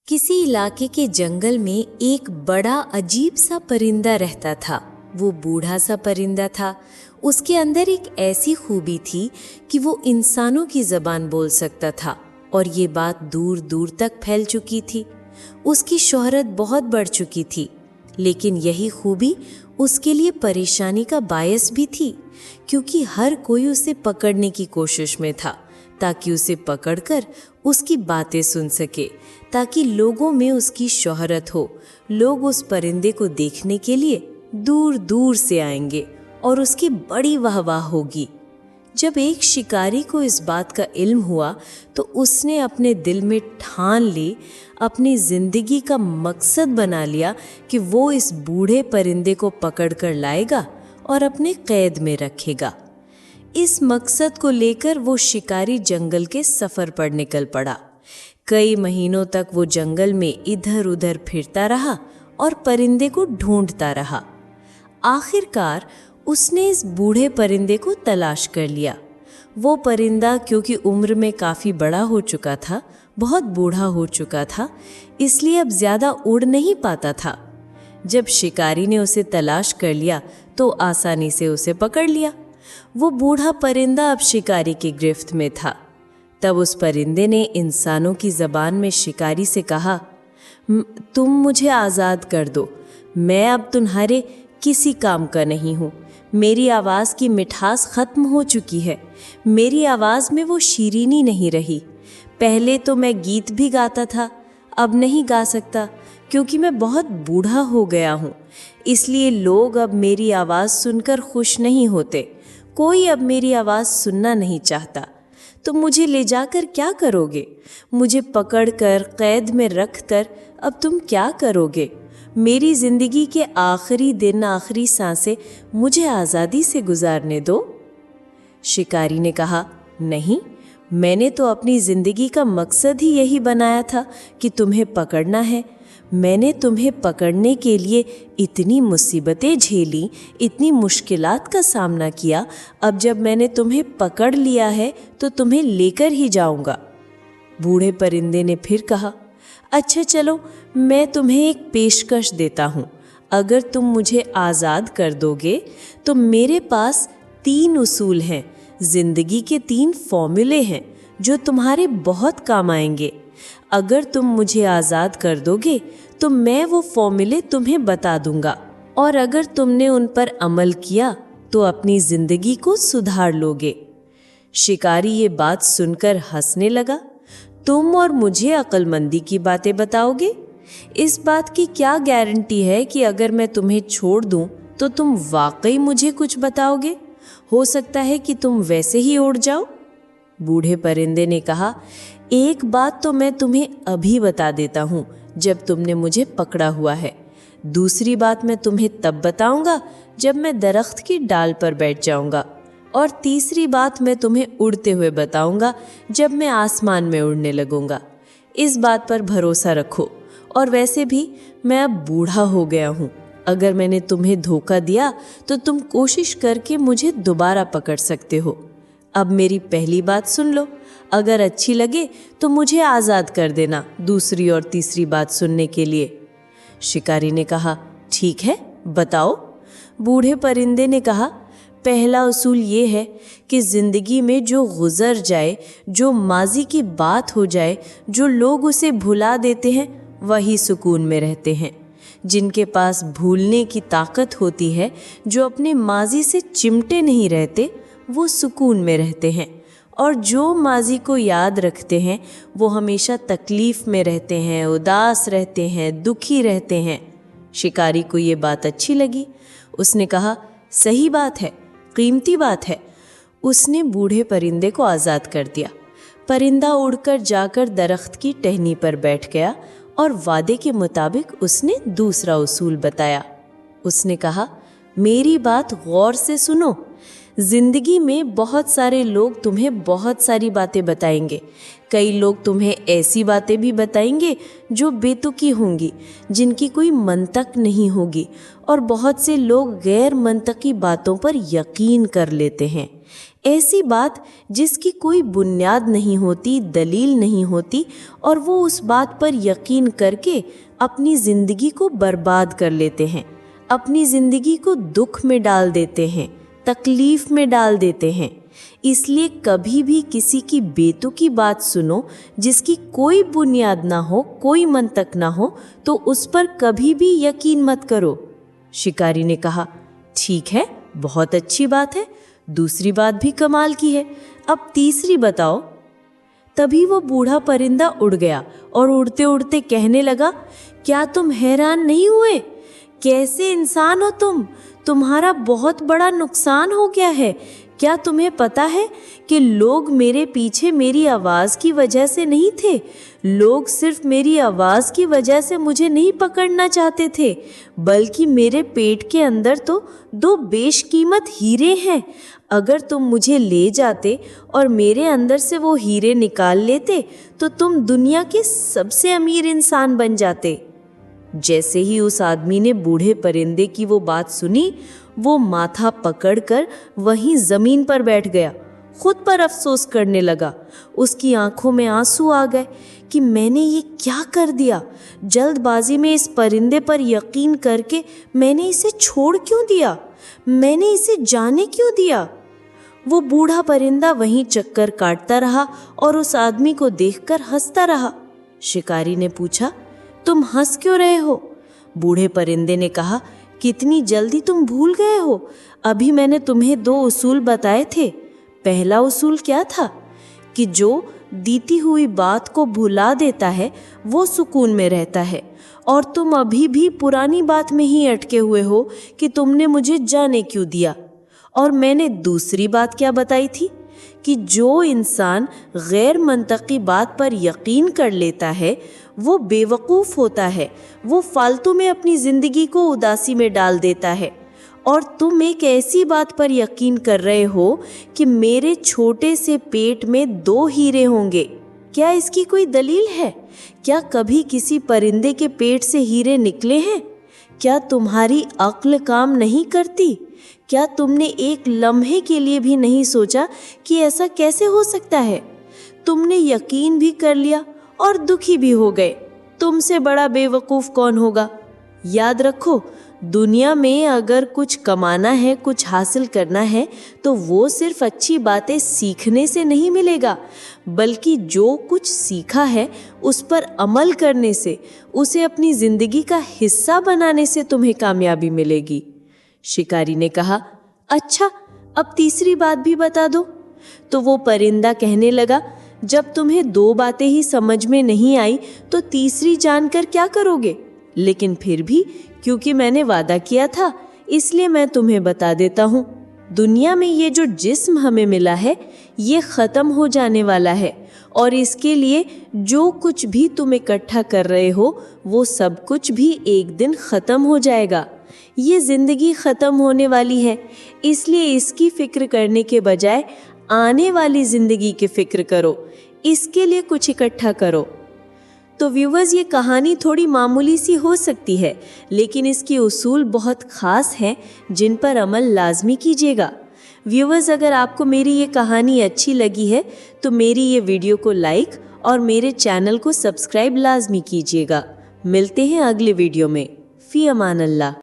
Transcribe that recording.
किसी इलाके के जंगल में एक बड़ा अजीब सा परिंदा रहता था। वो बूढ़ा सा परिंदा था। उसके अंदर एक ऐसी खूबी थी कि वो इंसानों की ज़बान बोल सकता था और ये बात दूर दूर तक फैल चुकी थी। उसकी शोहरत बहुत बढ़ चुकी थी, लेकिन यही खूबी उसके लिए परेशानी का बायस भी थी, क्योंकि हर कोई उसे पकड़ने की कोशिश में था ताकि उसे पकड़कर उसकी बातें सुन सके, ताकि लोगों में उसकी शोहरत हो। लोग उस परिंदे को देखने के लिए दूर दूर से आएंगे और उसकी बड़ी वाहवाह होगी। जब एक शिकारी को इस बात का इल्म हुआ तो उसने अपने दिल में ठान ली, अपनी जिंदगी का मकसद बना लिया कि वो इस बूढ़े परिंदे को पकड़ कर लाएगा और अपने कैद में रखेगा। इस मकसद को लेकर वो शिकारी जंगल के सफ़र पर निकल पड़ा। कई महीनों तक वो जंगल में इधर उधर फिरता रहा और परिंदे को ढूंढता रहा। आखिरकार उसने इस बूढ़े परिंदे को तलाश कर लिया। वो परिंदा क्योंकि उम्र में काफ़ी बड़ा हो चुका था, बहुत बूढ़ा हो चुका था, इसलिए अब ज़्यादा उड़ नहीं पाता था। जब शिकारी ने उसे तलाश कर लिया तो आसानी से उसे पकड़ लिया। वो बूढ़ा परिंदा अब शिकारी की गिरफ्त में था। तब उस परिंदे ने इंसानों की ज़बान में शिकारी से कहा, तुम मुझे आज़ाद कर दो, मैं अब तुम्हारे किसी काम का नहीं हूँ। मेरी आवाज़ की मिठास ख़त्म हो चुकी है। मेरी आवाज़ में वो शीरीनी नहीं रही। पहले तो मैं गीत भी गाता था, अब नहीं गा सकता क्योंकि मैं बहुत बूढ़ा हो गया हूँ। इसलिए लोग अब मेरी आवाज़ सुनकर खुश नहीं होते। कोई अब मेरी आवाज़ सुनना नहीं चाहता। तो मुझे ले जाकर क्या करोगे? मुझे पकड़कर कैद में रख कर अब तुम क्या करोगे? मेरी ज़िंदगी के आखिरी दिन, आखिरी सांसें मुझे आज़ादी से गुजारने दो। शिकारी ने कहा, नहीं, मैंने तो अपनी ज़िंदगी का मकसद ही यही बनाया था कि तुम्हें पकड़ना है। मैंने तुम्हें पकड़ने के लिए इतनी मुसीबतें झेली, इतनी मुश्किलात का सामना किया। अब जब मैंने तुम्हें पकड़ लिया है तो तुम्हें लेकर ही जाऊंगा। बूढ़े परिंदे ने फिर कहा, अच्छा चलो, मैं तुम्हें एक पेशकश देता हूँ। अगर तुम मुझे आज़ाद कर दोगे तो मेरे पास 3 उसूल हैं, ज़िंदगी के 3 फॉर्मूले हैं जो तुम्हारे बहुत काम आएंगे। अगर तुम मुझे आज़ाद कर दोगे तो मैं वो फॉर्मूले तुम्हें बता दूंगा, और अगर तुमने उन पर अमल किया तो अपनी ज़िंदगी को सुधार लोगे। शिकारी ये बात सुनकर हंसने लगा। तुम और मुझे अक्लमंदी की बातें बताओगे? इस बात की क्या गारंटी है कि अगर मैं तुम्हें छोड़ दूं तो तुम वाकई मुझे कुछ बताओगे? हो सकता है कि तुम वैसे ही उड़ जाओ। बूढ़े परिंदे ने कहा, एक बात तो मैं तुम्हें अभी बता देता हूँ जब तुमने मुझे पकड़ा हुआ है। दूसरी बात मैं तुम्हें तब बताऊंगा जब मैं दरख्त की डाल पर बैठ जाऊंगा, और तीसरी बात मैं तुम्हें उड़ते हुए बताऊंगा जब मैं आसमान में उड़ने लगूंगा। इस बात पर भरोसा रखो। और वैसे भी मैं अब बूढ़ा हो गया हूँ। अगर मैंने तुम्हें धोखा दिया तो तुम कोशिश करके मुझे दोबारा पकड़ सकते हो। अब मेरी पहली बात सुन लो। अगर अच्छी लगे तो मुझे आज़ाद कर देना दूसरी और तीसरी बात सुनने के लिए। शिकारी ने कहा, ठीक है, बताओ। बूढ़े परिंदे ने कहा, पहला उसूल ये है कि ज़िंदगी में जो गुज़र जाए, जो माजी की बात हो जाए, जो लोग उसे भुला देते हैं, वही सुकून में रहते हैं। जिनके पास भूलने की ताकत होती है, जो अपने माजी से चिमटे नहीं रहते, वो सुकून में रहते हैं। और जो माजी को याद रखते हैं वो हमेशा तकलीफ़ में रहते हैं, उदास रहते हैं, दुखी रहते हैं। शिकारी को ये बात अच्छी लगी। उसने कहा, सही बात है, कीमती बात है। उसने बूढ़े परिंदे को आज़ाद कर दिया। परिंदा उड़कर जाकर दरख्त की टहनी पर बैठ गया और वादे के मुताबिक उसने दूसरा उसूल बताया। उसने कहा, मेरी बात गौर से सुनो। ज़िंदगी में बहुत सारे लोग तुम्हें बहुत सारी बातें बताएंगे। कई लोग तुम्हें ऐसी बातें भी बताएंगे जो बेतुकी होंगी, जिनकी कोई मंतक नहीं होगी, और बहुत से लोग गैर मंतकी बातों पर यकीन कर लेते हैं। ऐसी बात जिसकी कोई बुनियाद नहीं होती, दलील नहीं होती, और वो उस बात पर यकीन करके अपनी ज़िंदगी को बर्बाद कर लेते हैं, अपनी ज़िंदगी को दुख में डाल देते हैं, तकलीफ़ में डाल देते हैं। इसलिए कभी भी किसी की बेतुकी बात सुनो जिसकी कोई बुनियाद ना हो, कोई मंतक ना हो, तो उस पर कभी भी यकीन मत करो। शिकारी ने कहा, ठीक है, बहुत अच्छी बात है, दूसरी बात भी कमाल की है, अब तीसरी बताओ। तभी वो बूढ़ा परिंदा उड़ गया और उड़ते उड़ते कहने लगा, क्या तुम हैरान नहीं हुए? कैसे इंसान हो तुम? तुम्हारा बहुत बड़ा नुकसान हो गया है। क्या तुम्हें पता है कि लोग मेरे पीछे मेरी आवाज़ की वजह से नहीं थे? लोग सिर्फ मेरी आवाज़ की वजह से मुझे नहीं पकड़ना चाहते थे, बल्कि मेरे पेट के अंदर तो 2 बेशकीमत हीरे हैं। अगर तुम मुझे ले जाते और मेरे अंदर से वो हीरे निकाल लेते तो तुम दुनिया के सबसे अमीर इंसान बन जाते। जैसे ही उस आदमी ने बूढ़े परिंदे की वो बात सुनी, वो माथा पकड़कर वहीं ज़मीन पर बैठ गया, खुद पर अफसोस करने लगा। उसकी आंखों में आंसू आ गए कि मैंने ये क्या कर दिया। जल्दबाजी में इस परिंदे पर यकीन करके मैंने इसे छोड़ क्यों दिया? मैंने इसे जाने क्यों दिया? वो बूढ़ा परिंदा वहीं चक्कर काटता रहा और उस आदमी को देखकर हंसता रहा। शिकारी ने पूछा, तुम हंस क्यों रहे हो? बूढ़े परिंदे ने कहा, कितनी जल्दी तुम भूल गए हो। अभी मैंने तुम्हें 2 उसूल बताए थे। पहला उसूल क्या था कि जो बीती हुई बात को भुला देता है वो सुकून में रहता है, और तुम अभी भी पुरानी बात में ही अटके हुए हो कि तुमने मुझे जाने क्यों दिया। और मैंने दूसरी बात क्या बताई थी कि जो इंसान गैर मंतकी बात पर यकीन कर लेता है वो बेवकूफ़ होता है, वो फालतू में अपनी ज़िंदगी को उदासी में डाल देता है। और तुम एक ऐसी बात पर यकीन कर रहे हो कि मेरे छोटे से पेट में 2 हीरे होंगे। क्या इसकी कोई दलील है? क्या कभी किसी परिंदे के पेट से हीरे निकले हैं? क्या तुम्हारी अक्ल काम नहीं करती? क्या तुमने एक लम्हे के लिए भी नहीं सोचा कि ऐसा कैसे हो सकता है? तुमने यकीन भी कर लिया और दुखी भी हो गए। तुमसे बड़ा बेवकूफ़ कौन होगा? याद रखो, दुनिया में अगर कुछ कमाना है, कुछ हासिल करना है, तो वो सिर्फ अच्छी बातें सीखने से नहीं मिलेगा, बल्कि जो कुछ सीखा है उस पर अमल करने से, उसे अपनी ज़िंदगी का हिस्सा बनाने से तुम्हें कामयाबी मिलेगी। शिकारी ने कहा, अच्छा, अब तीसरी बात भी बता दो। तो वो परिंदा कहने लगा, जब तुम्हें 2 बातें ही समझ में नहीं आई तो तीसरी जानकर क्या करोगे? लेकिन फिर भी क्योंकि मैंने वादा किया था, इसलिए मैं तुम्हें बता देता हूँ। दुनिया में ये जो जिस्म हमें मिला है ये ख़त्म हो जाने वाला है, और इसके लिए जो कुछ भी तुम इकट्ठा कर रहे हो वो सब कुछ भी एक दिन ख़त्म हो जाएगा। ये ज़िंदगी ख़त्म होने वाली है, इसलिए इसकी फ़िक्र करने के बजाय आने वाली ज़िंदगी की फ़िक्र करो, इसके लिए कुछ इकट्ठा करो। तो व्यूवर्स, ये कहानी थोड़ी मामूली सी हो सकती है, लेकिन इसके उसूल बहुत ख़ास हैं जिन पर अमल लाजमी कीजिएगा। व्यूवर्स, अगर आपको मेरी ये कहानी अच्छी लगी है तो मेरी ये वीडियो को लाइक और मेरे चैनल को सब्सक्राइब लाजमी कीजिएगा। मिलते हैं अगले वीडियो में। फ़ी अमान अल्लाह।